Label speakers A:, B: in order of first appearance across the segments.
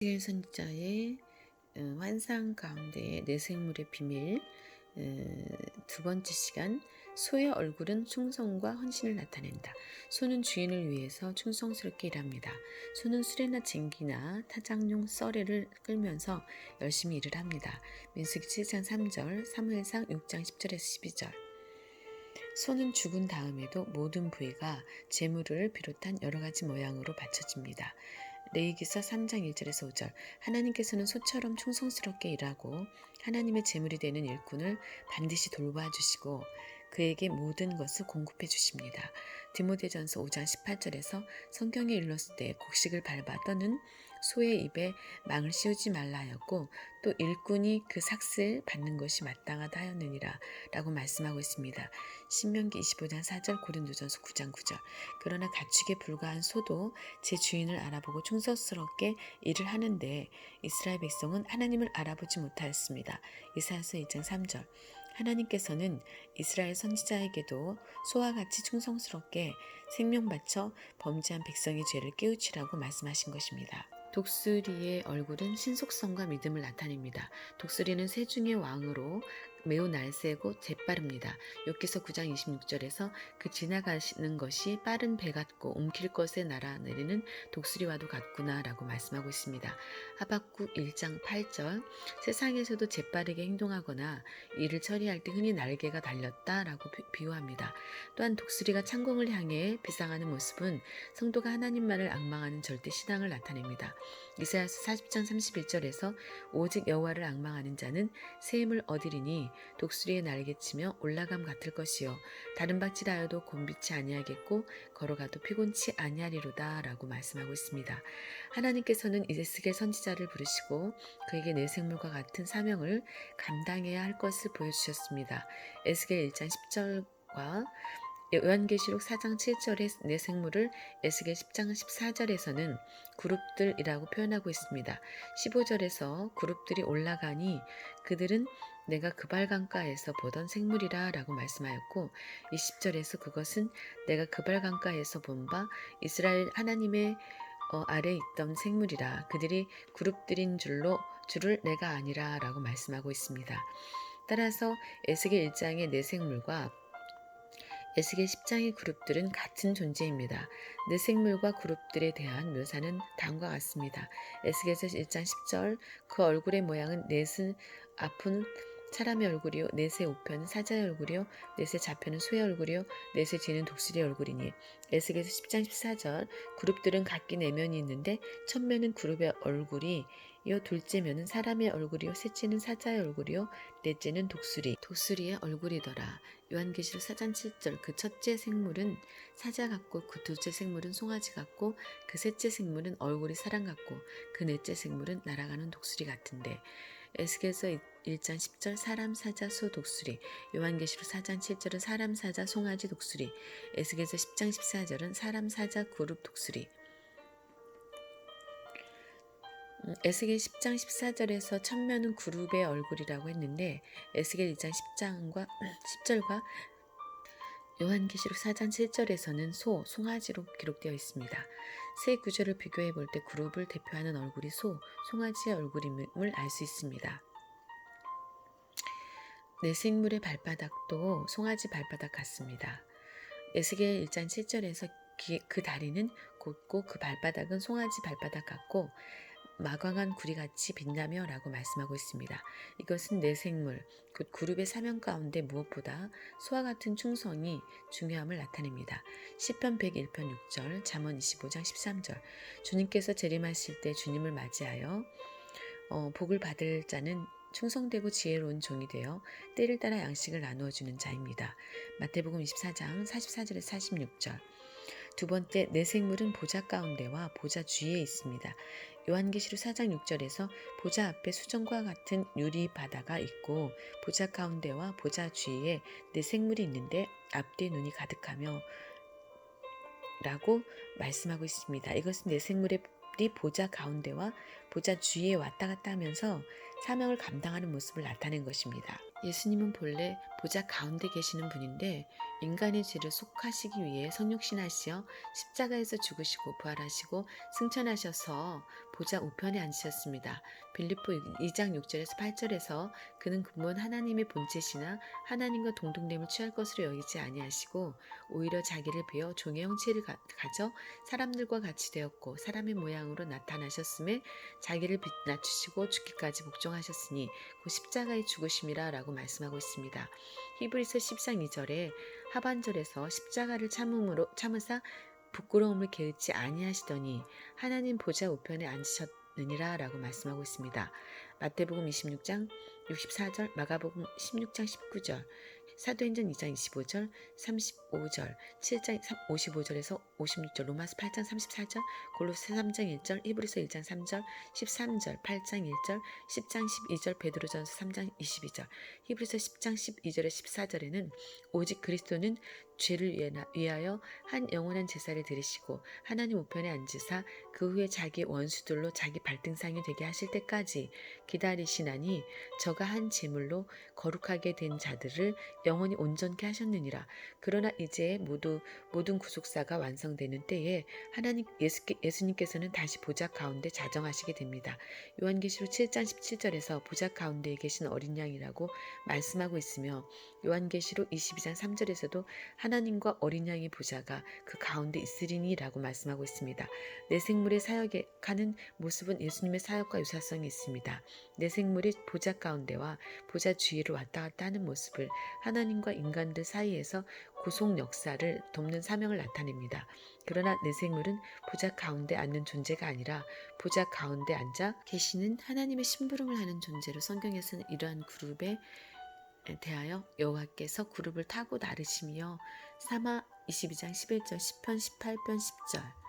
A: 에스겔 선지자의 환상 가운데의 내생물의 비밀, 두 번째 시간. 소의 얼굴은 충성과 헌신을 나타낸다. 소는 주인을 위해서 충성스럽게 일합니다. 소는 수레나 쟁기나 타작용 썰애를 끌면서 열심히 일을 합니다. 민수기 7장 3절, 사무엘상 6장 10절에서 12절. 소는 죽은 다음에도 모든 부위가 제물을 비롯한 여러 가지 모양으로 바쳐집니다. 레위기서 3장 1절에서 5절. 하나님께서는 소처럼 충성스럽게 일하고 하나님의 제물이 되는 일꾼을 반드시 돌봐주시고 그에게 모든 것을 공급해 주십니다. 디모데전서 5장 18절에서 성경에 일렀을 때 곡식을 밟아 떠는 소의 입에 망을 씌우지 말라 하였고 또 일꾼이 그 삭슬 받는 것이 마땅하다 하였느니라 라고 말씀하고 있습니다. 신명기 25장 4절, 고린도전서 9장 9절. 그러나 가축에 불과한 소도 제 주인을 알아보고 충성스럽게 일을 하는데 이스라엘 백성은 하나님을 알아보지 못하였습니다. 이사야서 2장 3절. 하나님께서는 이스라엘 선지자에게도 소와 같이 충성스럽게 생명 바쳐 범죄한 백성의 죄를 깨우치라고 말씀하신 것입니다. 독수리의 얼굴은 신속성과 믿음을 나타냅니다. 독수리는 새 중의 왕으로 매우 날쌔고 재빠릅니다. 욥기서 9장 26절에서 그 지나가시는 것이 빠른 배 같고 옮길 것에 날아내리는 독수리와도 같구나 라고 말씀하고 있습니다. 하박국 1장 8절. 세상에서도 재빠르게 행동하거나 일을 처리할 때 흔히 날개가 달렸다 라고 비유합니다. 또한 독수리가 창공을 향해 비상하는 모습은 성도가 하나님만을 앙망하는 절대 신앙을 나타냅니다. 이사야서 40장 31절에서 오직 여호와를 앙망하는 자는 새 힘을 얻으리니 독수리의 날개치며 올라감 같을 것이요 다른 박질하여도 곤비치 아니하겠고 걸어가도 피곤치 아니하리로다 라고 말씀하고 있습니다. 하나님께서는 에스겔 선지자를 부르시고 그에게 내생물과 같은 사명을 감당해야 할 것을 보여주셨습니다. 에스겔 1장 10절과 요한계시록 4장 7절의 내생물을 에스겔 10장 14절에서는 그룹들이라고 표현하고 있습니다. 15절에서 그룹들이 올라가니 그들은 내가 그발강가에서 보던 생물이라 라고 말씀하였고 20절에서 그것은 내가 그발강가에서 본 바 이스라엘 하나님의 아래 있던 생물이라 그들이 그룹들인 줄을 내가 아니라 라고 말씀하고 있습니다. 따라서 에스겔 1장의 내생물과 에스겔 10장의 그룹들은 같은 존재입니다. 내생물과 그룹들에 대한 묘사는 다음과 같습니다. 에스겔서 1장 10절. 그 얼굴의 모양은 넷은 앞은 사람의 얼굴이요 넷의 우편은 사자의 얼굴이요 넷의 좌편은 소의 얼굴이요 넷의 뒤는 독수리의 얼굴이니. 에스겔서 10장 14절. 그룹들은 각기 내면이 있는데 첫면은 그룹의 얼굴이 둘째 면은 사람의 얼굴이요 셋째는 사자의 얼굴이요 넷째는 독수리의 얼굴이더라. 요한계시록 4장 7절. 그 첫째 생물은 사자 같고 그 둘째 생물은 송아지 같고 그 셋째 생물은 얼굴이 사람 같고 그 넷째 생물은 날아가는 독수리 같은데. 에스겔서 1장 10절. 사람, 사자, 소, 독수리. 요한계시록 4장 7절은 사람, 사자, 송아지, 독수리. 에스겔서 10장 14절은 사람, 사자, 그룹, 독수리. 에스겔 10장 14절에서 첫면은 그룹의 얼굴이라고 했는데 에스겔 2장 10절과 요한계시록 4장 7절에서는 소, 송아지로 기록되어 있습니다. 세 구절을 비교해 볼 때 그룹을 대표하는 얼굴이 소, 송아지의 얼굴임을 알 수 있습니다. 내생물의 발바닥도 송아지 발바닥 같습니다. 에스겔 1장 7절에서 그 다리는 곧고 그 발바닥은 송아지 발바닥 같고 마광한 구리같이 빛나며 라고 말씀하고 있습니다. 이것은 내생물, 곧 그룹의 사명 가운데 무엇보다 소와 같은 충성이 중요함을 나타냅니다. 시편 101편 6절, 잠언 25장 13절. 주님께서 재림하실 때 주님을 맞이하여 복을 받을 자는 충성되고 지혜로운 종이 되어 때를 따라 양식을 나누어주는 자입니다. 마태복음 24장 44절에서 46절. 두 번째, 내생물은 보좌 가운데와 보좌 주위에 있습니다. 요한계시록 4장 6절에서 보좌 앞에 수정과 같은 유리 바다가 있고 보좌 가운데와 보좌 주위에 내생물이 있는데 앞뒤에 눈이 가득하며 라고 말씀하고 있습니다. 이것은 내생물의 보좌 가운데와 보좌 주위에 왔다 갔다 하면서 사명을 감당하는 모습을 나타낸 것입니다. 예수님은 본래 보좌 가운데 계시는 분인데 인간의 죄를 속하시기 위해 성육신하시어 십자가에서 죽으시고 부활하시고 승천하셔서 보좌 우편에 앉으셨습니다. 빌립보 2장 6절에서 8절에서 그는 근본 하나님의 본체시나 하나님과 동등됨을 취할 것으로 여기지 아니하시고 오히려 자기를 비어 종의 형체를 가져 사람들과 같이 되었고 사람의 모양으로 나타나셨음에 자기를 낮추시고 죽기까지 복종하셨으니 그 십자가의 죽으심이라 라고 말씀하고 있습니다. 히브리서 10장 2절에 하반절에서 십자가를 참으사 부끄러움을 게으르지 아니하시더니 하나님 보좌 우편에 앉으셨느니라 라고 말씀하고 있습니다. 마태복음 26장 64절, 마가복음 16장 19절, 사도행전 2장 25절, 35절, 7장 55절에서 56절, 로마서 8장 34절, 골로새 3장 1절, 히브리서 1장 3절, 13절, 8장 1절, 10장 12절, 베드로전서 3장 22절, 히브리서 10장 12절에 14절에는 오직 그리스도는 죄를 위하여 한 영원한 제사를 드리시고 하나님 우편에 앉으사 그 후에 자기 원수들로 자기 발등상이 되게 하실 때까지 기다리시나니 저가 한 제물로 거룩하게 된 자들을 영원히 온전케 하셨느니라. 그러나 이제 모든 구속사가 완성되는 때에 예수님께서는 다시 보좌 가운데 자정하시게 됩니다. 요한계시록 7장 17절에서 보좌 가운데에 계신 어린 양이라고 말씀하고 있으며 요한계시록 22장 3절에서도 하나님과 어린 양의 보좌가 그 가운데 있으리니라고 말씀하고 있습니다. 내 생물의 사역하는 모습은 예수님의 사역과 유사성이 있습니다. 내 생물이 보좌 가운데와 보좌 주위를 왔다 갔다 하는 모습을 하나님과 인간들 사이에서 구속 역사를 돕는 사명을 나타냅니다. 그러나 내 생물은 보좌 가운데 앉는 존재가 아니라 보좌 가운데 앉아 계시는 하나님의 심부름을 하는 존재로 성경에서는 이러한 그룹에 대하여 여호와께서 그룹을 타고 나르시며 사마 22장 11절, 시편 18편 10절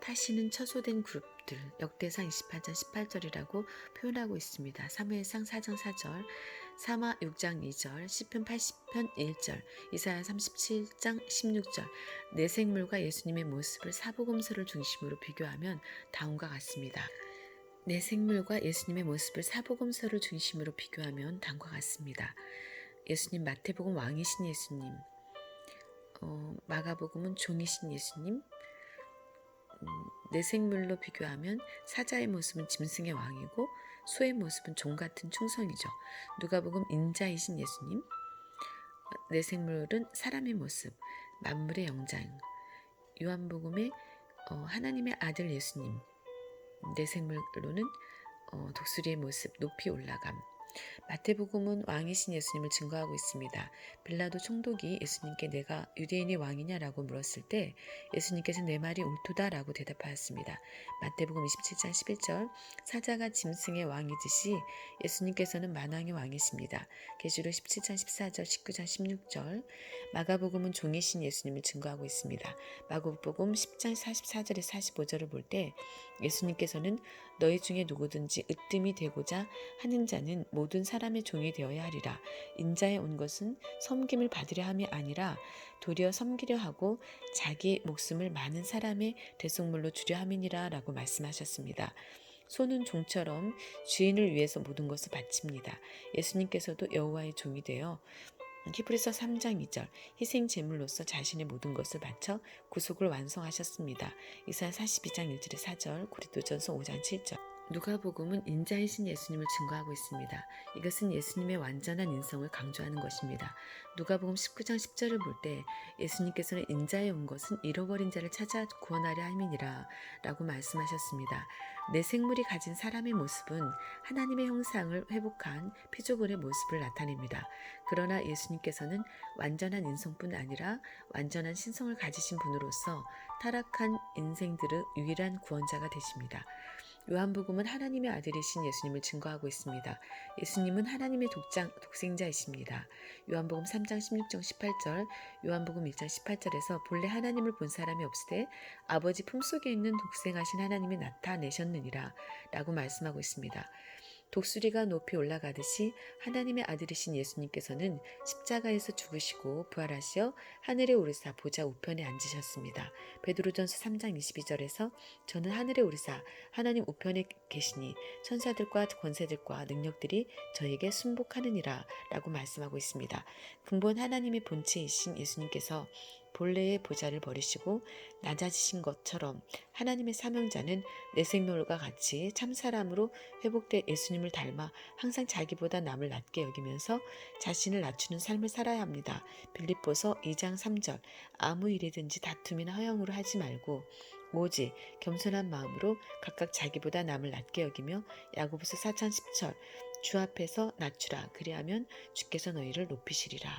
A: 타시는 처소된 그룹들, 역대상 28장 18절이라고 표현하고 있습니다. 사무엘상 4장 4절, 사마 6장 2절, 시편 80편 1절, 이사야 37장 16절. 내 생물과 예수님의 모습을 사복음서를 중심으로 비교하면 다음과 같습니다. 내 생물과 예수님의 모습을 사복음서를 중심으로 비교하면 다음과 같습니다. 예수님, 마태복음 왕이신 예수님, 마가복음은 종이신 예수님, 내 생물로 비교하면 사자의 모습은 짐승의 왕이고 소의 모습은 종 같은 충성이죠. 누가복음 인자이신 예수님, 내 생물은 사람의 모습, 만물의 영장. 요한복음의 하나님의 아들 예수님, 내 생물로는 독수리의 모습, 높이 올라감. 마태복음은 왕이신 예수님을 증거하고 있습니다. 빌라도 총독이 예수님께 내가 유대인의 왕이냐라고 물었을 때 예수님께서 내 말이 옳도다라고 대답하였습니다. 마태복음 27장 11절 사자가 짐승의 왕이듯이 예수님께서는 만왕의 왕이십니다. 계시록 17장 14절 19장 16절 마가복음은 종이신 예수님을 증거하고 있습니다. 마가복음 10장 44절에 45절을 볼 때 예수님께서는 너희 중에 누구든지 으뜸이 되고자 하는 자는 모든 사람의 종이 되어야 하리라. 인자에 온 것은 섬김을 받으려 함이 아니라 도리어 섬기려 하고 자기 목숨을 많은 사람의 대속물로 주려 함이니라 라고 말씀하셨습니다. 소는 종처럼 주인을 위해서 모든 것을 바칩니다. 예수님께서도 여호와의 종이 되어 히브리서 3장 2절 희생 제물로서 자신의 모든 것을 바쳐 구속을 완성하셨습니다. 이사야 42장 1절에 4절 고린도전서 5장 7절 누가복음은 인자이신 예수님을 증거하고 있습니다. 이것은 예수님의 완전한 인성을 강조하는 것입니다. 누가복음 19장 10절을 볼 때 예수님께서는 인자에 온 것은 잃어버린 자를 찾아 구원하려 함이니라 라고 말씀하셨습니다. 내 생물이 가진 사람의 모습은 하나님의 형상을 회복한 피조물의 모습을 나타냅니다. 그러나 예수님께서는 완전한 인성뿐 아니라 완전한 신성을 가지신 분으로서 타락한 인생들의 유일한 구원자가 되십니다. 요한복음은 하나님의 아들이신 예수님을 증거하고 있습니다. 예수님은 하나님의 독생자이십니다. 요한복음 3장 16절 18절 요한복음 1장 18절에서 본래 하나님을 본 사람이 없으되 아버지 품속에 있는 독생하신 하나님이 나타내셨느니라 라고 말씀하고 있습니다. 독수리가 높이 올라가듯이 하나님의 아들이신 예수님께서는 십자가에서 죽으시고 부활하시어 하늘에 오르사 보좌 우편에 앉으셨습니다. 베드로전서 3장 22절에서 저는 하늘에 오르사 하나님 우편에 계시니 천사들과 권세들과 능력들이 저에게 순복하느니라 라고 말씀하고 있습니다. 근본 하나님의 본체이신 예수님께서 본래의 보좌를 버리시고 낮아지신 것처럼 하나님의 사명자는 내 생명과 같이 참사람으로 회복된 예수님을 닮아 항상 자기보다 남을 낮게 여기면서 자신을 낮추는 삶을 살아야 합니다. 빌립보서 2장 3절 아무 일이든지 다툼이나 허영으로 하지 말고 오직 겸손한 마음으로 각각 자기보다 남을 낮게 여기며 야고보서 4장 10절 주 앞에서 낮추라 그리하면 주께서 너희를 높이시리라.